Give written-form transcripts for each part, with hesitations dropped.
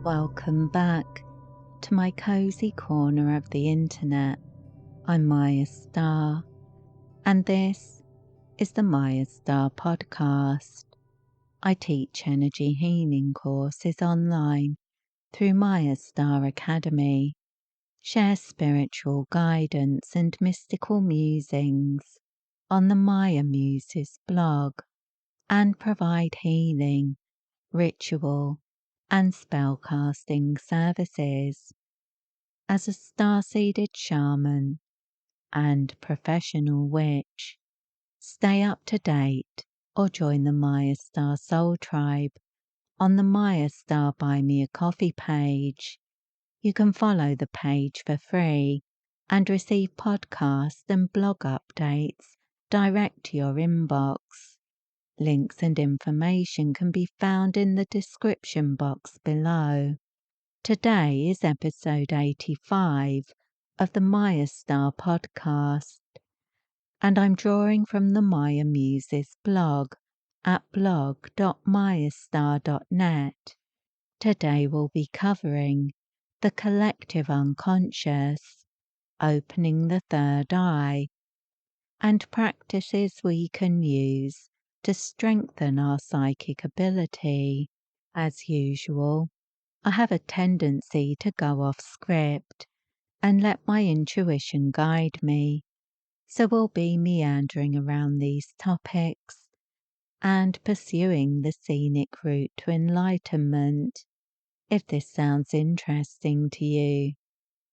Welcome back to my cozy corner of the internet. I'm Mayastar, and this is the Mayastar Podcast. I teach energy healing courses online through Mayastar Academy, share spiritual guidance and mystical musings on the Maya Muses blog, and provide healing, ritual, and spellcasting services. As a star-seeded shaman and professional witch, stay up to date or join the Mayastar Soul Tribe on the Mayastar Buy Me a Coffee page. You can follow the page for free and receive podcast and blog updates direct to your inbox. Links and information can be found in the description box below. Today is episode 85 of the Mayastar Podcast, and I'm drawing from the Maya Muses blog at blog.mayastar.net. Today we'll be covering the collective unconscious, opening the third eye, and practices we can use to strengthen our psychic ability. As usual, I have a tendency to go off script and let my intuition guide me, so we'll be meandering around these topics and pursuing the scenic route to enlightenment. If this sounds interesting to you,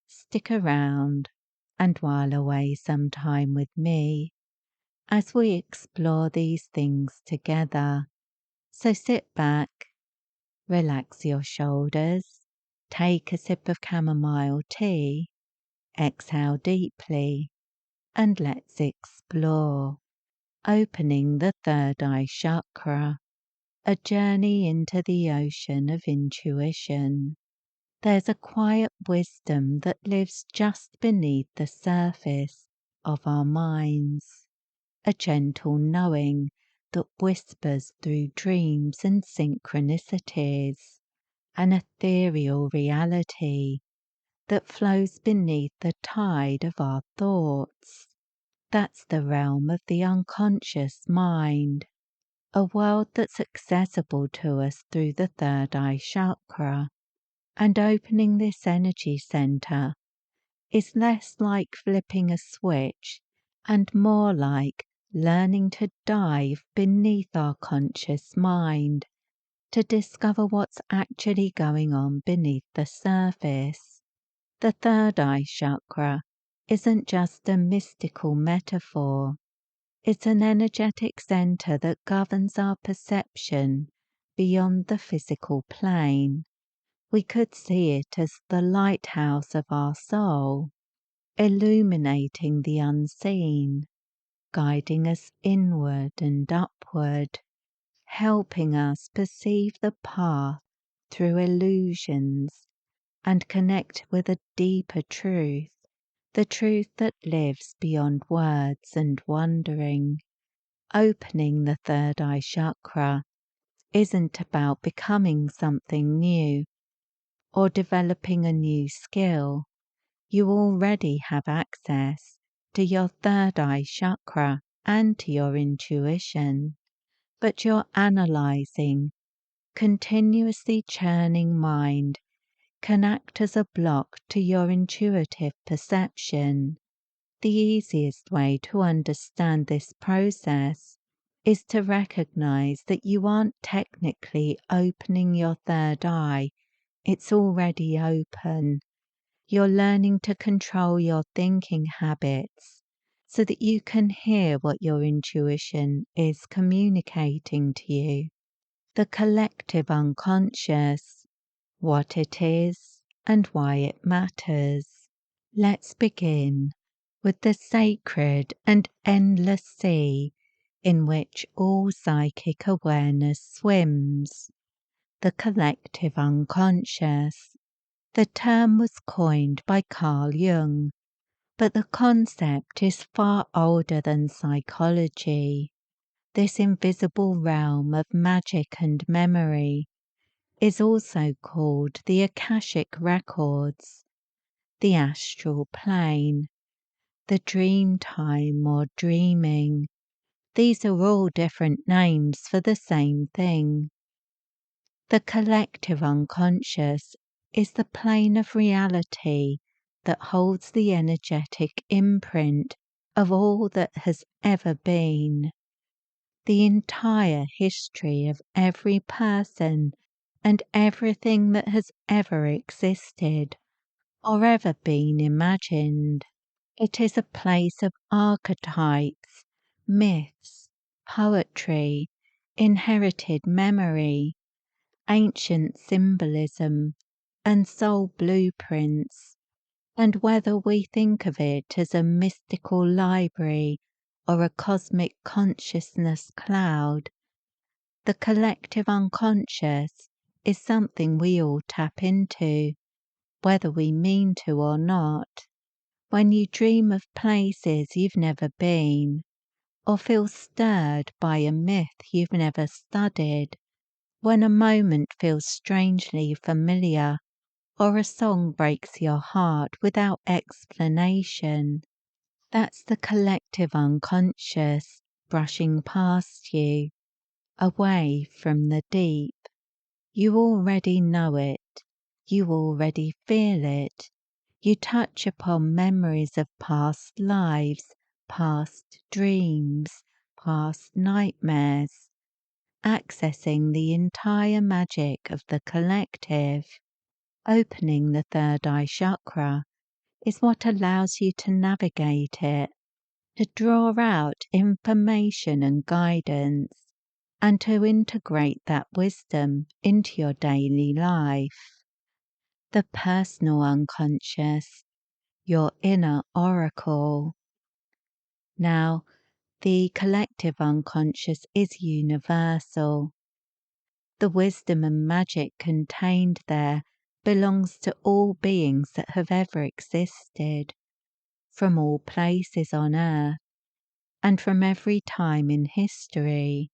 stick around and while away some time with me as we explore these things together. So sit back, relax your shoulders, take a sip of chamomile tea, exhale deeply, and let's explore. Opening the third eye chakra, a journey into the ocean of intuition. There's a quiet wisdom that lives just beneath the surface of our minds, a gentle knowing that whispers through dreams and synchronicities, an ethereal reality that flows beneath the tide of our thoughts. That's the realm of the unconscious mind, a world that's accessible to us through the third eye chakra. And opening this energy center is less like flipping a switch and more like learning to dive beneath our conscious mind to discover what's actually going on beneath the surface. The third eye chakra isn't just a mystical metaphor. It's an energetic center that governs our perception beyond the physical plane. We could see it as the lighthouse of our soul, illuminating the unseen, guiding us inward and upward, helping us perceive the path through illusions and connect with a deeper truth, the truth that lives beyond words and wondering. Opening the third eye chakra isn't about becoming something new or developing a new skill. You already have access to your third eye chakra and to your intuition, but your analyzing, continuously churning mind can act as a block to your intuitive perception. The easiest way to understand this process is to recognize that you aren't technically opening your third eye. It's already open. You're learning to control your thinking habits so that you can hear what your intuition is communicating to you. The collective unconscious, what it is and why it matters. Let's begin with the sacred and endless sea in which all psychic awareness swims. The collective unconscious. The term was coined by Carl Jung, but the concept is far older than psychology. This invisible realm of magic and memory is also called the Akashic Records, the astral plane, the dream time or dreaming. These are all different names for the same thing. The collective unconscious is the plane of reality that holds the energetic imprint of all that has ever been, the entire history of every person and everything that has ever existed or ever been imagined. It is a place of archetypes, myths, poetry, inherited memory, ancient symbolism, and soul blueprints. And whether we think of it as a mystical library or a cosmic consciousness cloud, the collective unconscious is something we all tap into, whether we mean to or not. When you dream of places you've never been, or feel stirred by a myth you've never studied, when a moment feels strangely familiar, or a song breaks your heart without explanation, that's the collective unconscious brushing past you, away from the deep. You already know it. You already feel it. You touch upon memories of past lives, past dreams, past nightmares, accessing the entire magic of the collective. Opening the third eye chakra is what allows you to navigate it, to draw out information and guidance, and to integrate that wisdom into your daily life. The personal unconscious, your inner oracle. Now, the collective unconscious is universal. The wisdom and magic contained there belongs to all beings that have ever existed, from all places on earth, and from every time in history.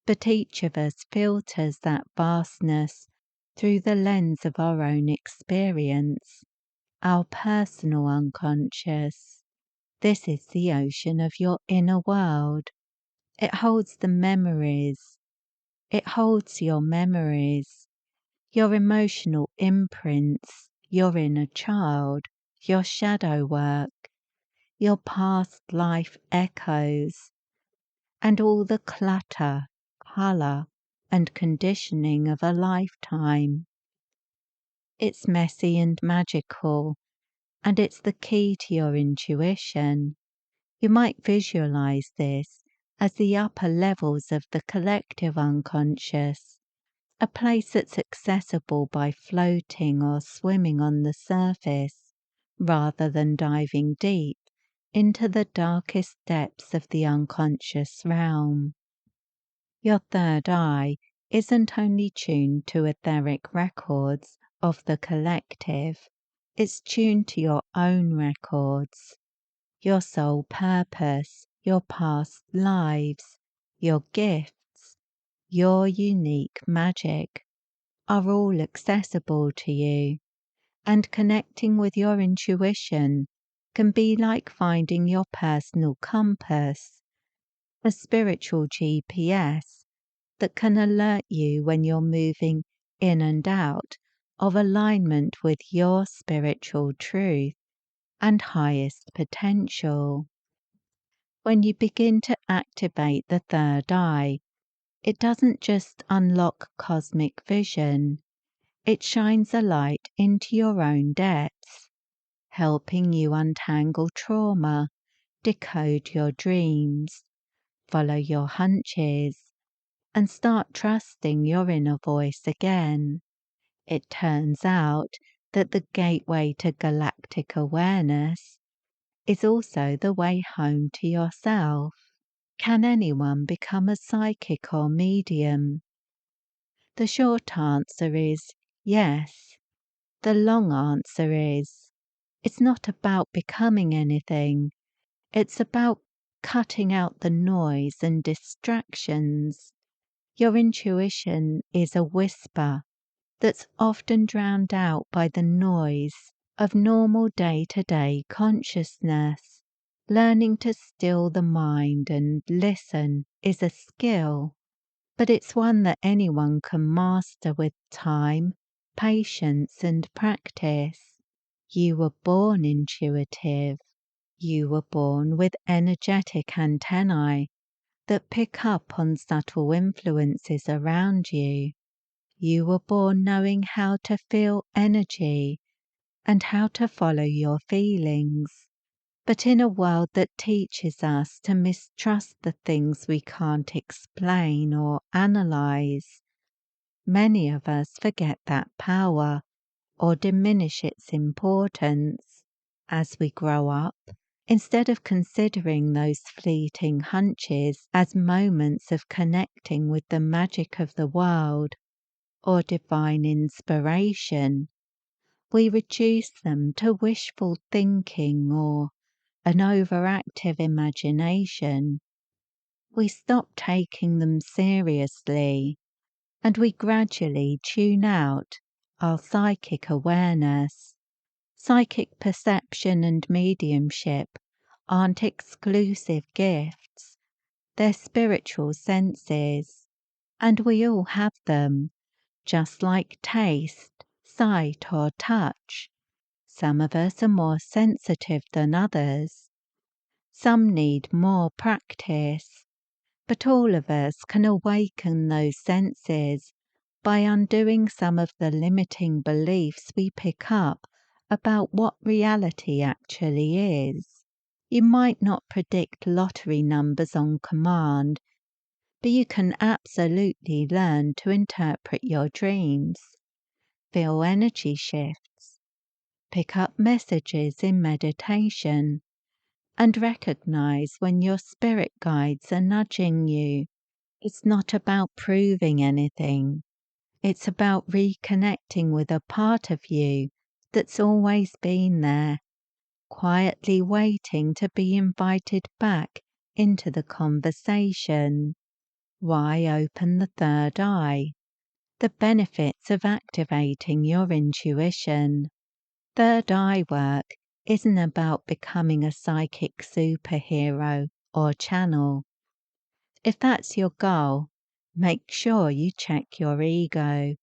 But each of us filters that vastness through the lens of our own experience, our personal unconscious. This is the ocean of your inner world. It holds the memories. It holds your memories, your emotional imprints, your inner child, your shadow work, your past life echoes, and all the clutter, colour, and conditioning of a lifetime. It's messy and magical, and it's the key to your intuition. You might visualize this as the upper levels of the collective unconscious, a place that's accessible by floating or swimming on the surface, rather than diving deep into the darkest depths of the unconscious realm. Your third eye isn't only tuned to etheric records of the collective, it's tuned to your own records, your soul purpose, your past lives, your gifts, your unique magic are all accessible to you, and connecting with your intuition can be like finding your personal compass, a spiritual GPS that can alert you when you're moving in and out of alignment with your spiritual truth and highest potential. When you begin to activate the third eye, it doesn't just unlock cosmic vision, it shines a light into your own depths, helping you untangle trauma, decode your dreams, follow your hunches, and start trusting your inner voice again. It turns out that the gateway to galactic awareness is also the way home to yourself. Can anyone become a psychic or medium? The short answer is yes. The long answer is it's not about becoming anything. It's about cutting out the noise and distractions. Your intuition is a whisper, that's often drowned out by the noise of normal day-to-day consciousness. Learning to still the mind and listen is a skill, but it's one that anyone can master with time, patience, and practice. You were born intuitive. You were born with energetic antennae that pick up on subtle influences around you. You were born knowing how to feel energy and how to follow your feelings. But in a world that teaches us to mistrust the things we can't explain or analyze, many of us forget that power or diminish its importance. As we grow up, instead of considering those fleeting hunches as moments of connecting with the magic of the world or divine inspiration, we reduce them to wishful thinking or an overactive imagination. We stop taking them seriously, and we gradually tune out our psychic awareness. Psychic perception and mediumship aren't exclusive gifts, they're spiritual senses, and we all have them, just like taste, sight, or touch. Some of us are more sensitive than others. Some need more practice, but all of us can awaken those senses by undoing some of the limiting beliefs we pick up about what reality actually is. You might not predict lottery numbers on command, but you can absolutely learn to interpret your dreams, feel energy shifts, pick up messages in meditation, and recognize when your spirit guides are nudging you. It's not about proving anything. It's about reconnecting with a part of you that's always been there, quietly waiting to be invited back into the conversation. Why open the third eye? The benefits of activating your intuition. Third eye work isn't about becoming a psychic superhero or channel. If that's your goal, make sure you check your ego.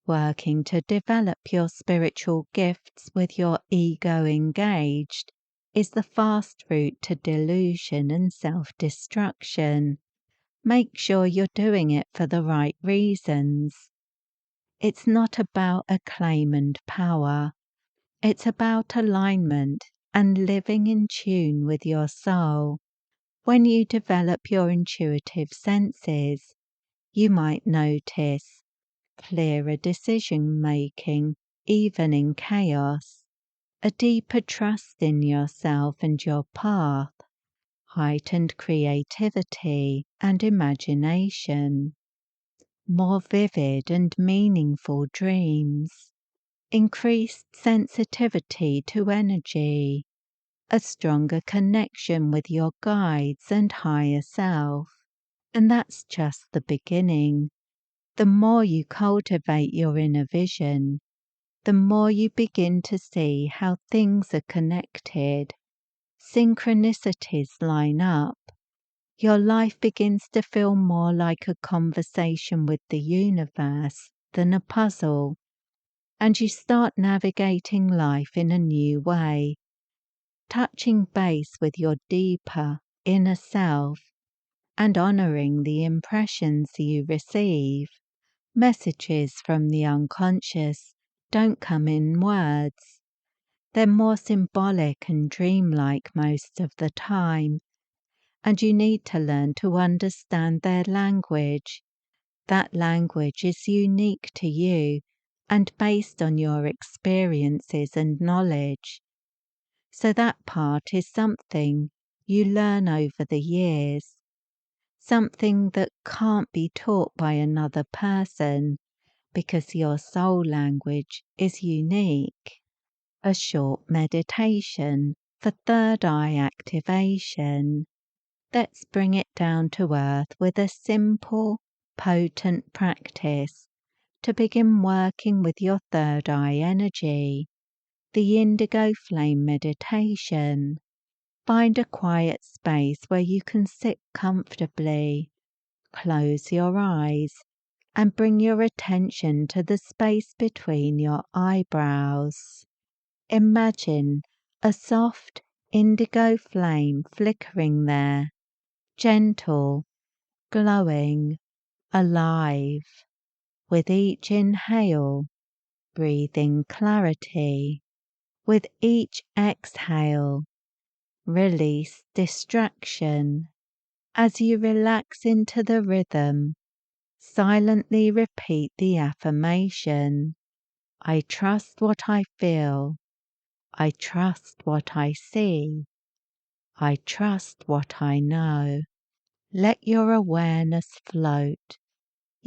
Working to develop your spiritual gifts with your ego engaged is the fast route to delusion and self-destruction. Make sure you're doing it for the right reasons. It's not about acclaim and power. It's about alignment and living in tune with your soul. When you develop your intuitive senses, you might notice clearer decision-making even in chaos, a deeper trust in yourself and your path, heightened creativity and imagination, more vivid and meaningful dreams, increased sensitivity to energy, a stronger connection with your guides and higher self. And that's just the beginning. The more you cultivate your inner vision, the more you begin to see how things are connected. Synchronicities line up. Your life begins to feel more like a conversation with the universe than a puzzle, and you start navigating life in a new way, touching base with your deeper inner self and honoring the impressions you receive. Messages from the unconscious don't come in words. They're more symbolic and dreamlike most of the time, and you need to learn to understand their language. That language is unique to you and based on your experiences and knowledge. So that part is something you learn over the years, something that can't be taught by another person because your soul language is unique. A short meditation for third eye activation. Let's bring it down to earth with a simple, potent practice to begin working with your third eye energy, the indigo flame meditation. Find a quiet space where you can sit comfortably. Close your eyes and bring your attention to the space between your eyebrows. Imagine a soft indigo flame flickering there, gentle, glowing, alive. With each inhale, breathe in clarity. With each exhale, release distraction. As you relax into the rhythm, silently repeat the affirmation, I trust what I feel. I trust what I see. I trust what I know. Let your awareness float.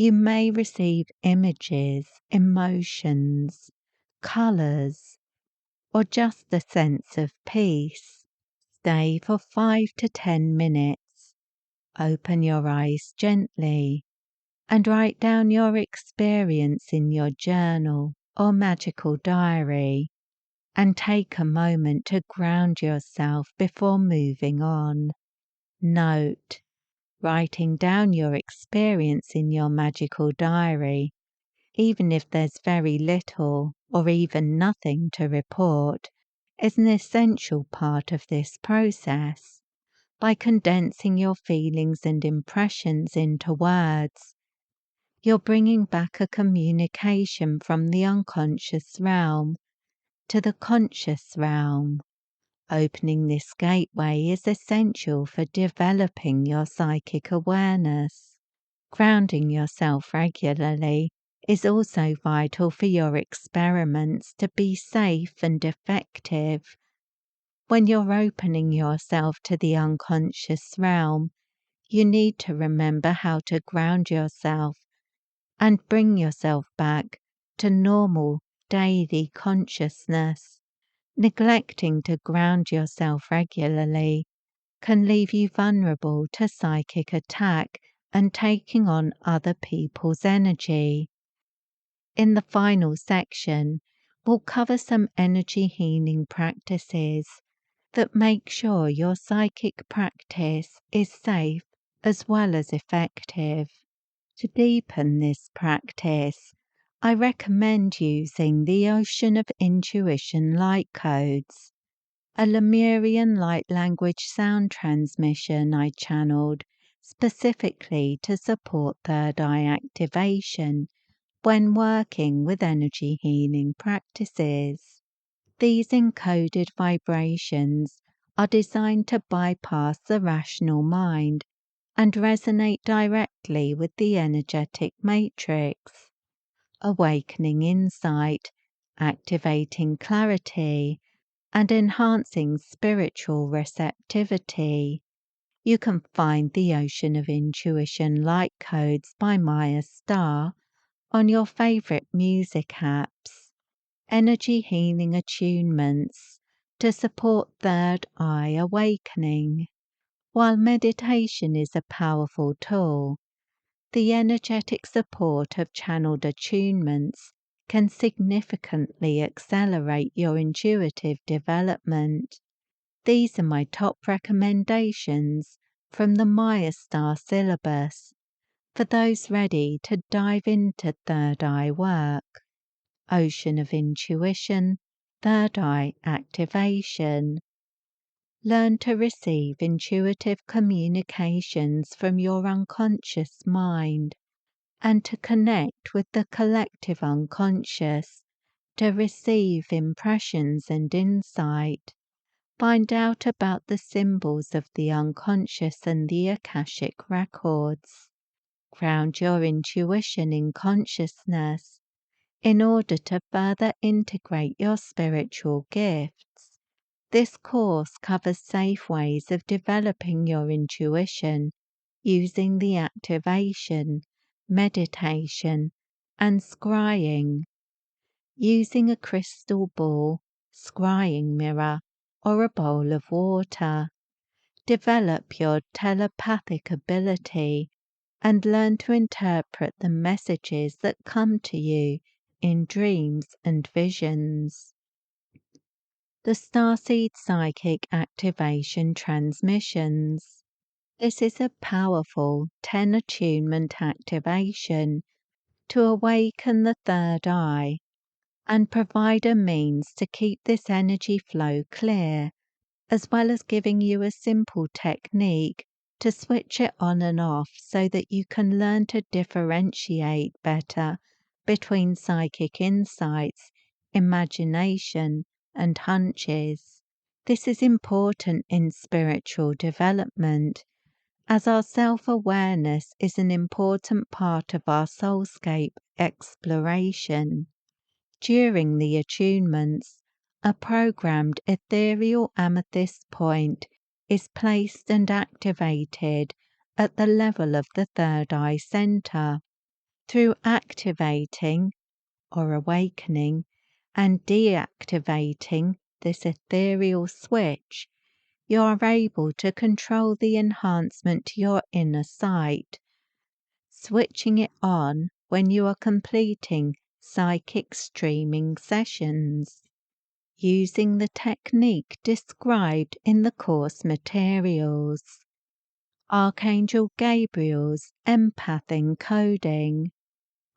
You may receive images, emotions, colours, or just a sense of peace. Stay for 5 to 10 minutes. Open your eyes gently and write down your experience in your journal or magical diary, and take a moment to ground yourself before moving on. Note: writing down your experience in your magical diary, even if there's very little or even nothing to report, is an essential part of this process. By condensing your feelings and impressions into words, you're bringing back a communication from the unconscious realm to the conscious realm. Opening this gateway is essential for developing your psychic awareness. Grounding yourself regularly is also vital for your experiments to be safe and effective. When you're opening yourself to the unconscious realm, you need to remember how to ground yourself and bring yourself back to normal daily consciousness. Neglecting to ground yourself regularly can leave you vulnerable to psychic attack and taking on other people's energy. In the final section, we'll cover some energy healing practices that make sure your psychic practice is safe as well as effective. To deepen this practice, I recommend using the Ocean of Intuition light codes, a Lemurian light language sound transmission I channeled specifically to support third eye activation when working with energy healing practices. These encoded vibrations are designed to bypass the rational mind and resonate directly with the energetic matrix, awakening insight, activating clarity, and enhancing spiritual receptivity. You can find the Ocean of Intuition light codes by Mayastar on your favorite music apps. Energy healing attunements to support third eye awakening. While meditation is a powerful tool, the energetic support of channeled attunements can significantly accelerate your intuitive development. These are my top recommendations from the Mayastar syllabus for those ready to dive into third eye work. Ocean of Intuition, third eye activation. Learn to receive intuitive communications from your unconscious mind and to connect with the collective unconscious to receive impressions and insight. Find out about the symbols of the unconscious and the Akashic records. Ground your intuition in consciousness in order to further integrate your spiritual gifts. This course covers safe ways of developing your intuition using the activation, meditation, and scrying. Using a crystal ball, scrying mirror, or a bowl of water. Develop your telepathic ability and learn to interpret the messages that come to you in dreams and visions. The starseed psychic activation transmissions. This is a powerful 10 attunement activation to awaken the third eye and provide a means to keep this energy flow clear, as well as giving you a simple technique to switch it on and off so that you can learn to differentiate better between psychic insights, imagination, and hunches. This is important in spiritual development, as our self-awareness is an important part of our soulscape exploration. During the attunements, a programmed ethereal amethyst point is placed and activated at the level of the third eye center. Through activating or awakening and deactivating this ethereal switch, you are able to control the enhancement to your inner sight, switching it on when you are completing psychic streaming sessions, using the technique described in the course materials. Archangel Gabriel's empath encoding.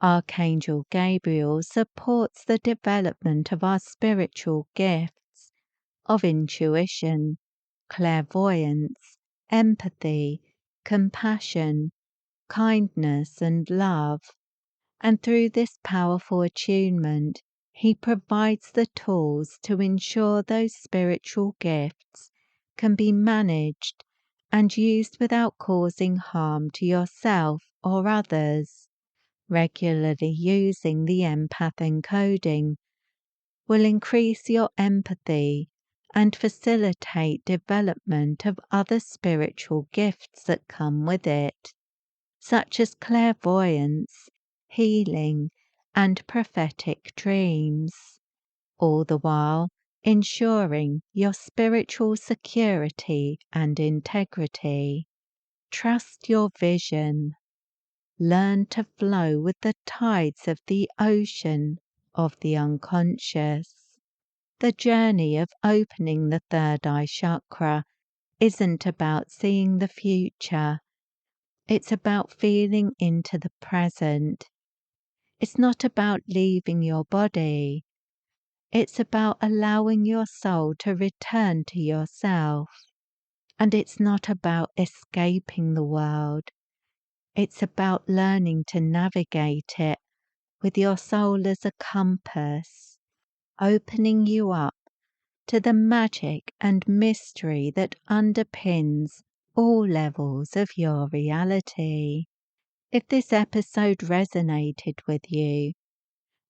Archangel Gabriel supports the development of our spiritual gifts of intuition, clairvoyance, empathy, compassion, kindness, and love. And through this powerful attunement, he provides the tools to ensure those spiritual gifts can be managed and used without causing harm to yourself or others. Regularly using the empath encoding will increase your empathy and facilitate development of other spiritual gifts that come with it, such as clairvoyance, healing, and prophetic dreams, all the while ensuring your spiritual security and integrity. Trust your vision. Learn to flow with the tides of the ocean of the unconscious. The journey of opening the third eye chakra isn't about seeing the future. It's about feeling into the present. It's not about leaving your body. It's about allowing your soul to return to yourself. And it's not about escaping the world. It's about learning to navigate it with your soul as a compass, opening you up to the magick and mystery that underpins all levels of your reality. If this episode resonated with you,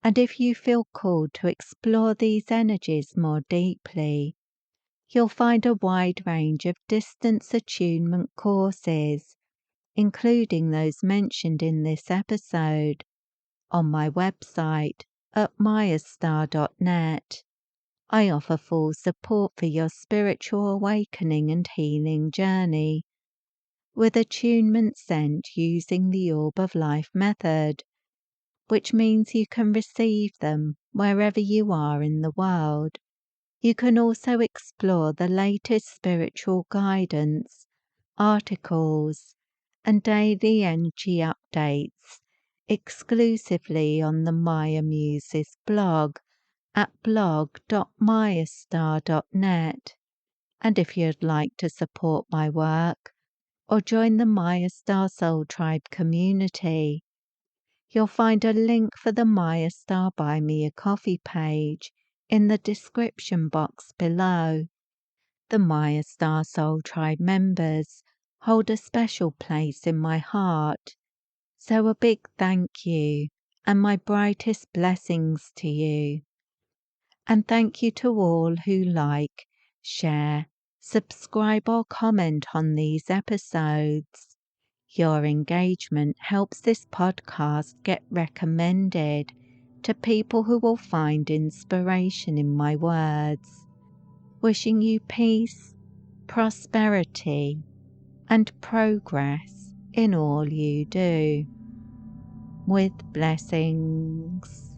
and if you feel called to explore these energies more deeply, you'll find a wide range of distance attunement courses, including those mentioned in this episode, on my website at mayastar.net. I offer full support for your spiritual awakening and healing journey, with attunement sent using the Orb of Life method, which means you can receive them wherever you are in the world. You can also explore the latest spiritual guidance, articles, and daily energy updates exclusively on the Maya Muses blog at blog.mayastar.net. And if you'd like to support my work or join the Mayastar Soul Tribe community, you'll find a link for the Mayastar Buy Me a Coffee page in the description box below. The Mayastar Soul Tribe members hold a special place in my heart, so a big thank you and my brightest blessings to you. And thank you to all who like, share, subscribe or comment on these episodes. Your engagement helps this podcast get recommended to people who will find inspiration in my words. Wishing you peace, prosperity, and progress in all you do, with blessings.